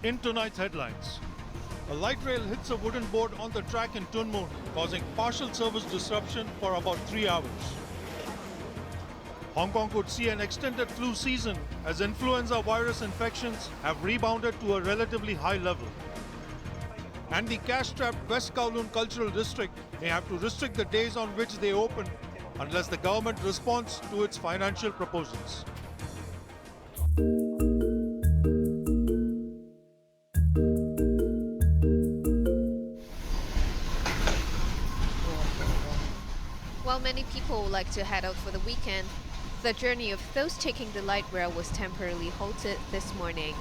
In tonight's headlines, a light rail hits a wooden board on the track in Tuen Mun, causing partial service disruption for about 3 hours. Hong Kong could see an extended flu season as influenza virus infections have rebounded to a relatively high level. And the cash-strapped West Kowloon Cultural District may have to restrict the days on which they open unless the government responds to its financial proposals. While many people like to head out for the weekend, the journey of those taking the light rail was temporarily halted this morning.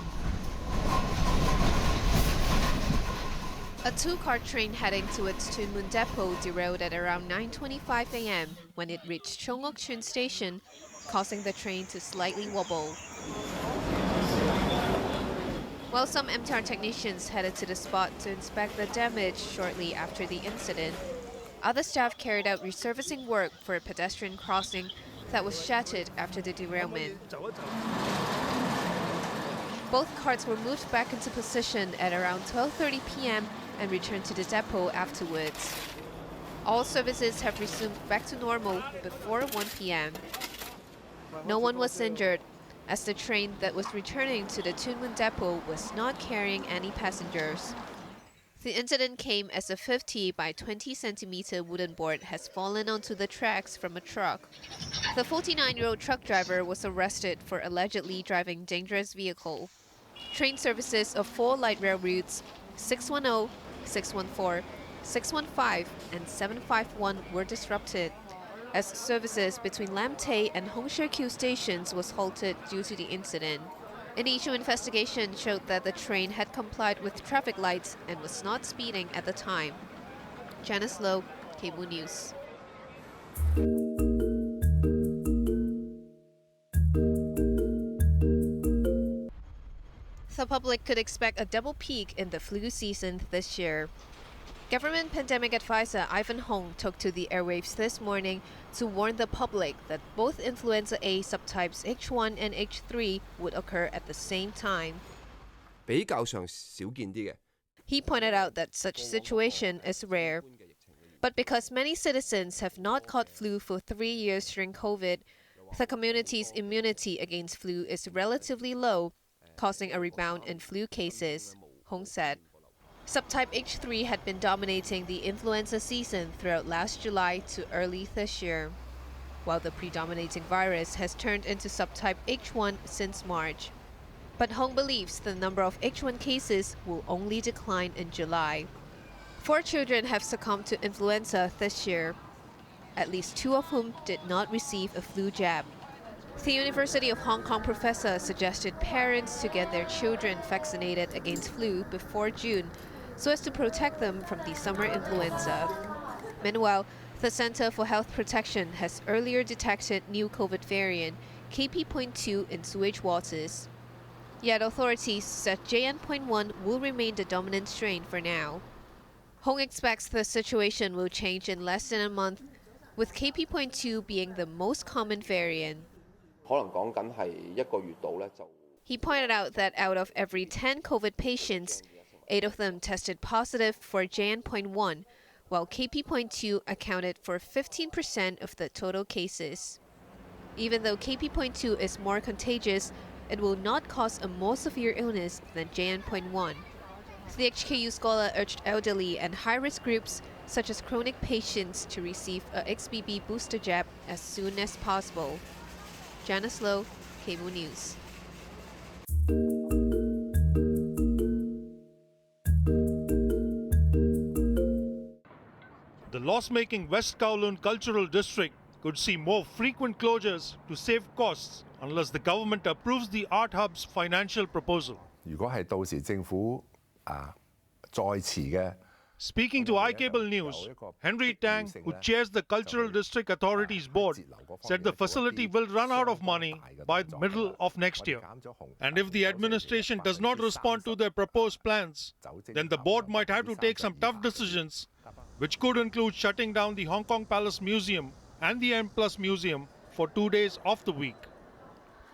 A two-car train heading to its Tuen Mun depot derailed at around 9:25 a.m. when it reached Chung Ok Chun station, causing the train to slightly wobble. While some MTR technicians headed to the spot to inspect the damage shortly after the incident, other staff carried out resurfacing work for a pedestrian crossing that was shattered after the derailment. Both carts were moved back into position at around 12:30 p.m. and returned to the depot afterwards. All services have resumed back to normal before 1 p.m. No one was injured, as the train that was returning to the Tuen Mun depot was not carrying any passengers. The incident came as a 50 by 20 centimeter wooden board has fallen onto the tracks from a truck. The 49-year-old truck driver was arrested for allegedly driving dangerous vehicle. Train services of 4 light rail routes, 610, 614, 615, and 751 were disrupted, as services between Lam Tay and Hong Shou Kiew stations was halted due to the incident. Initial investigation showed that the train had complied with traffic lights and was not speeding at the time. Janice Low, Cable News. The public could expect a double peak in the flu season this year. Government pandemic advisor Ivan Hong took to the airwaves this morning to warn the public that both influenza A subtypes H1 and H3 would occur at the same time. He pointed out that such situation is rare. But because many citizens have not caught flu for 3 years during COVID, the community's immunity against flu is relatively low, causing a rebound in flu cases, Hong said. Subtype H3 had been dominating the influenza season throughout last July to early this year, while the predominating virus has turned into subtype H1 since March. But Hong believes the number of H1 cases will only decline in July. 4 children have succumbed to influenza this year, at least 2 of whom did not receive a flu jab. The University of Hong Kong professor suggested parents to get their children vaccinated against flu before June so as to protect them from the summer influenza. Meanwhile, the Center for Health Protection has earlier detected new COVID variant KP.2 in sewage waters. Yet authorities said JN.1 will remain the dominant strain for now. Hong expects the situation will change in less than a month, with KP.2 being the most common variant. He pointed out that out of every 10 COVID patients, 8 of them tested positive for JN.1, while KP.2 accounted for 15% of the total cases. Even though KP.2 is more contagious, it will not cause a more severe illness than JN.1. The HKU scholar urged elderly and high-risk groups, such as chronic patients, to receive a XBB booster jab as soon as possible. Janice Low, Cable News. The loss-making West Kowloon Cultural District could see more frequent closures to save costs unless the government approves the art hub's financial proposal. Speaking to iCable News, Henry Tang, who chairs the Cultural District Authorities Board, said the facility will run out of money by the middle of next year. And if the administration does not respond to their proposed plans, then the board might have to take some tough decisions, which could include shutting down the Hong Kong Palace Museum and the M Plus Museum for 2 days of the week.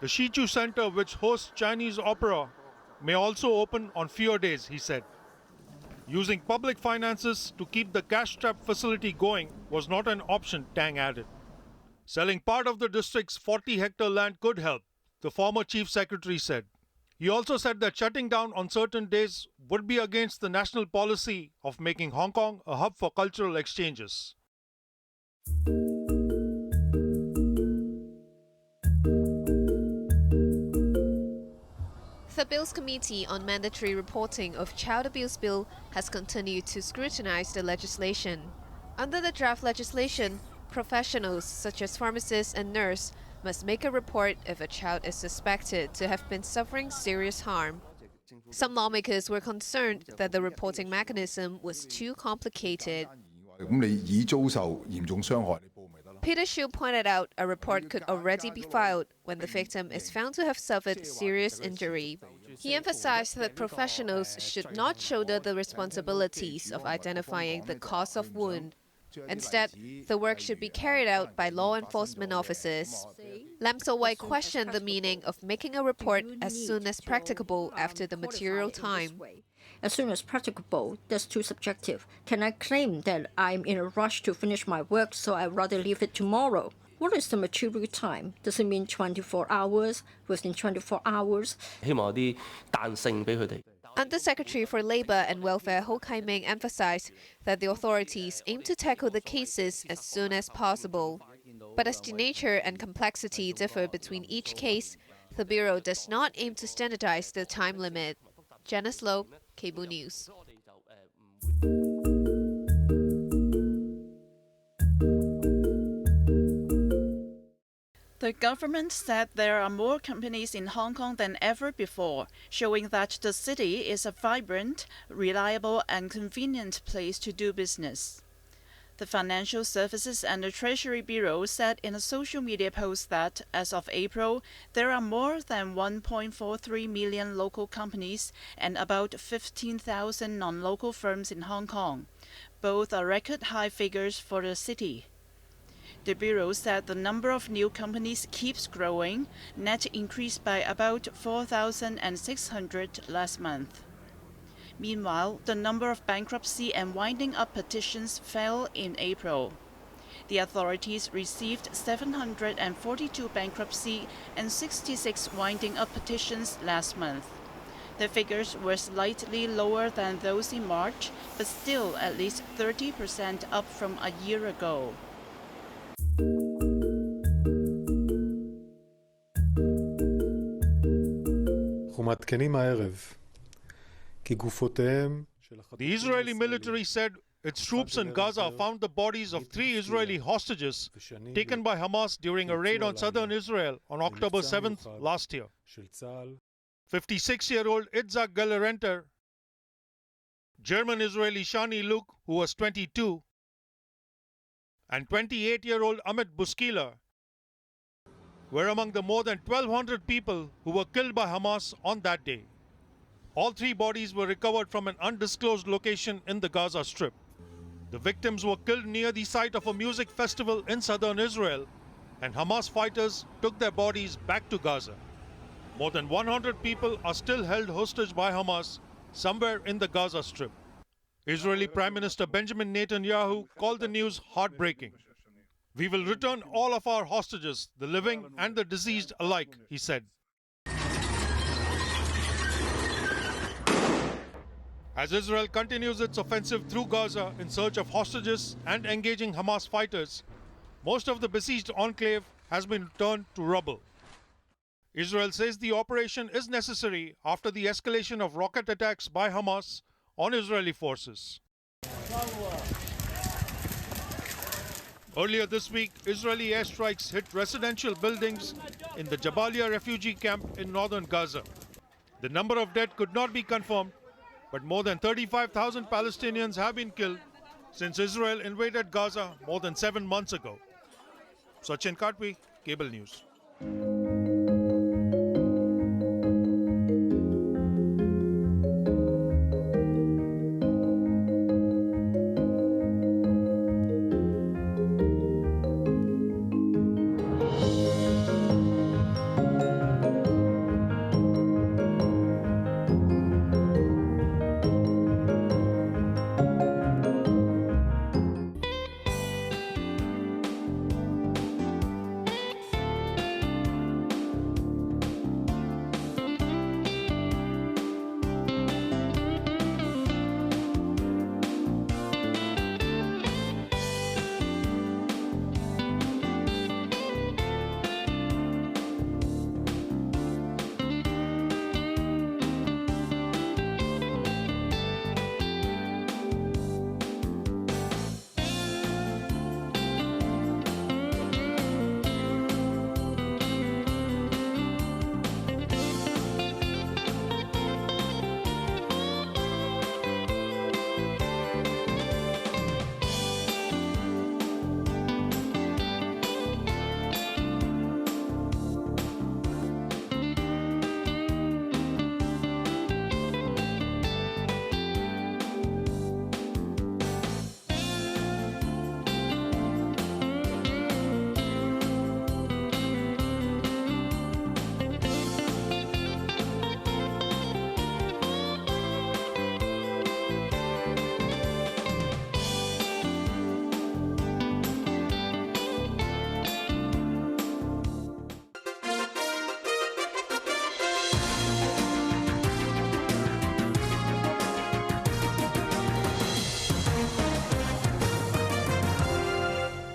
The Shichu Center, which hosts Chinese opera, may also open on fewer days, he said. Using public finances to keep the cash trap facility going was not an option, Tang added. Selling part of the district's 40-hectare land could help, the former chief secretary said. He also said that shutting down on certain days would be against the national policy of making Hong Kong a hub for cultural exchanges. The Bill's Committee on Mandatory Reporting of Child Abuse Bill has continued to scrutinize the legislation. Under the draft legislation, professionals such as pharmacists and nurses must make a report if a child is suspected to have been suffering serious harm. Some lawmakers were concerned that the reporting mechanism was too complicated. Peter Shiu pointed out a report could already be filed when the victim is found to have suffered serious injury. He emphasized that professionals should not shoulder the responsibilities of identifying the cause of wound. Instead, the work should be carried out by law enforcement officers. Lam So-wai questioned the meaning of making a report as soon as practicable after the material time. As soon as practicable, that's too subjective. Can I claim that I'm in a rush to finish my work, so I'd rather leave it tomorrow? What is the material time? Does it mean 24 hours, within 24 hours? Undersecretary for Labour and Welfare Ho Kai-ming emphasized that the authorities aim to tackle the cases as soon as possible. But as the nature and complexity differ between each case, the Bureau does not aim to standardize the time limit. Janice Low, Cable News. The government said there are more companies in Hong Kong than ever before, showing that the city is a vibrant, reliable and convenient place to do business. The Financial Services and the Treasury Bureau said in a social media post that, as of April, there are more than 1.43 million local companies and about 15,000 non-local firms in Hong Kong. Both are record high figures for the city. The Bureau said the number of new companies keeps growing, net increased by about 4,600 last month. Meanwhile, the number of bankruptcy and winding up petitions fell in April. The authorities received 742 bankruptcy and 66 winding up petitions last month. The figures were slightly lower than those in March, but still at least 30% up from a year ago. The Israeli military said its troops in Gaza found the bodies of 3 Israeli hostages taken by Hamas during a raid on southern Israel on October 7th last year. 56-year-old Itzhak Galarenter, German-Israeli Shani Luke, who was 22, and 28-year-old Amit Buskila were among the more than 1,200 people who were killed by Hamas on that day. All 3 bodies were recovered from an undisclosed location in the Gaza Strip. The victims were killed near the site of a music festival in southern Israel, and Hamas fighters took their bodies back to Gaza. More than 100 people are still held hostage by Hamas somewhere in the Gaza Strip. Israeli Prime Minister Benjamin Netanyahu called the news heartbreaking. "We will return all of our hostages, the living and the deceased alike," he said. As Israel continues its offensive through Gaza in search of hostages and engaging Hamas fighters, most of the besieged enclave has been turned to rubble. Israel says the operation is necessary after the escalation of rocket attacks by Hamas on Israeli forces. Earlier this week, Israeli airstrikes hit residential buildings in the Jabalia refugee camp in northern Gaza. The number of dead could not be confirmed, but more than 35,000 Palestinians have been killed since Israel invaded Gaza more than 7 months ago. Sachin Katwi, Cable News.